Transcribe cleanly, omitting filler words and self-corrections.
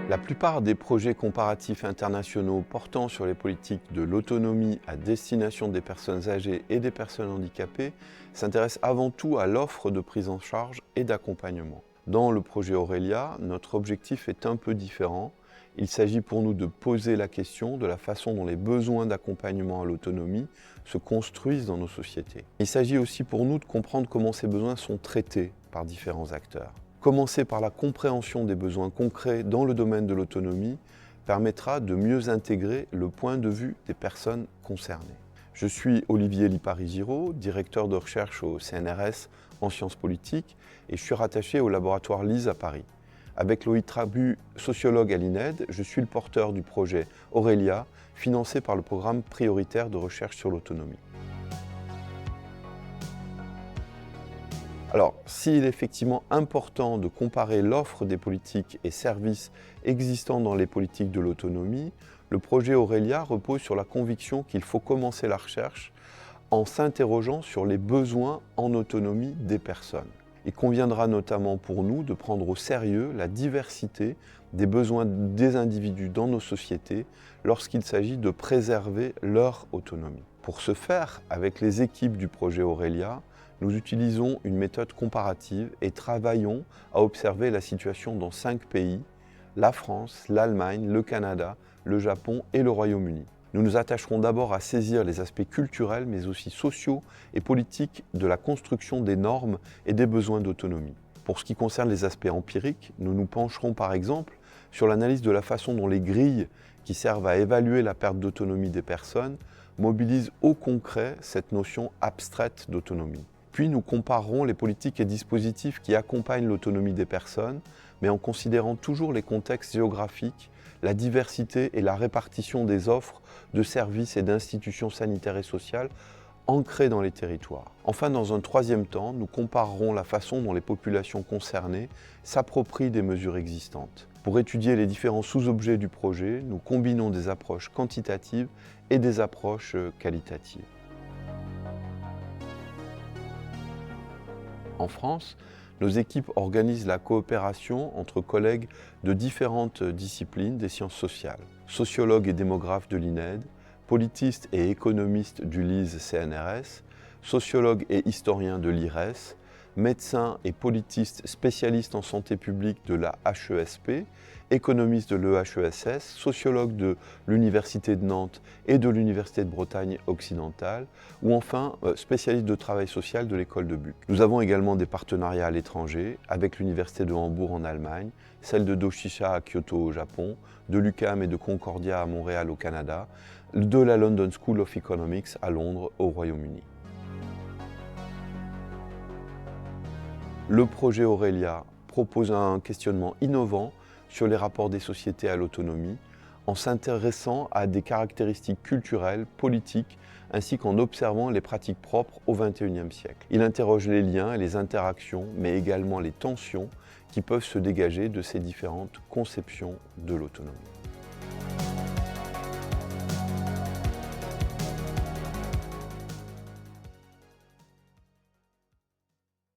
La plupart des projets comparatifs internationaux portant sur les politiques de l'autonomie à destination des personnes âgées et des personnes handicapées s'intéressent avant tout à l'offre de prise en charge et d'accompagnement. Dans le projet Aurelia, notre objectif est un peu différent. Il s'agit pour nous de poser la question de la façon dont les besoins d'accompagnement à l'autonomie se construisent dans nos sociétés. Il s'agit aussi pour nous de comprendre comment ces besoins sont traités par différents acteurs. Commencer par la compréhension des besoins concrets dans le domaine de l'autonomie permettra de mieux intégrer le point de vue des personnes concernées. Je suis Olivier Lipari-Giraud, directeur de recherche au CNRS en sciences politiques et je suis rattaché au laboratoire LISE à Paris. Avec Loïc Trabu, sociologue à l'INED, je suis le porteur du projet Aurelia, financé par le programme prioritaire de recherche sur l'autonomie. Alors, s'il est effectivement important de comparer l'offre des politiques et services existants dans les politiques de l'autonomie, le projet Aurelia repose sur la conviction qu'il faut commencer la recherche en s'interrogeant sur les besoins en autonomie des personnes. Il conviendra notamment pour nous de prendre au sérieux la diversité des besoins des individus dans nos sociétés lorsqu'il s'agit de préserver leur autonomie. Pour ce faire, avec les équipes du projet Aurelia, nous utilisons une méthode comparative et travaillons à observer la situation dans 5 pays, la France, l'Allemagne, le Canada, le Japon et le Royaume-Uni. Nous nous attacherons d'abord à saisir les aspects culturels mais aussi sociaux et politiques de la construction des normes et des besoins d'autonomie. Pour ce qui concerne les aspects empiriques, nous nous pencherons par exemple sur l'analyse de la façon dont les grilles qui servent à évaluer la perte d'autonomie des personnes mobilisent au concret cette notion abstraite d'autonomie. Puis nous comparerons les politiques et dispositifs qui accompagnent l'autonomie des personnes, mais en considérant toujours les contextes géographiques, la diversité et la répartition des offres de services et d'institutions sanitaires et sociales ancrées dans les territoires. Enfin, dans un troisième temps, nous comparerons la façon dont les populations concernées s'approprient des mesures existantes. Pour étudier les différents sous-objets du projet, nous combinons des approches quantitatives et des approches qualitatives. En France, nos équipes organisent la coopération entre collègues de différentes disciplines des sciences sociales, sociologues et démographes de l'INED, politistes et économistes du LISE-CNRS, sociologues et historiens de l'IRES, médecins et politistes spécialistes en santé publique de la HESP, économistes de l'EHESS, sociologues de l'Université de Nantes et de l'Université de Bretagne occidentale, ou enfin spécialistes de travail social de l'école de Buc. Nous avons également des partenariats à l'étranger avec l'Université de Hambourg en Allemagne, celle de Doshisha à Kyoto au Japon, de l'UQAM et de Concordia à Montréal au Canada, de la London School of Economics à Londres au Royaume-Uni. Le projet Aurelia propose un questionnement innovant sur les rapports des sociétés à l'autonomie en s'intéressant à des caractéristiques culturelles, politiques, ainsi qu'en observant les pratiques propres au XXIe siècle. Il interroge les liens et les interactions, mais également les tensions qui peuvent se dégager de ces différentes conceptions de l'autonomie.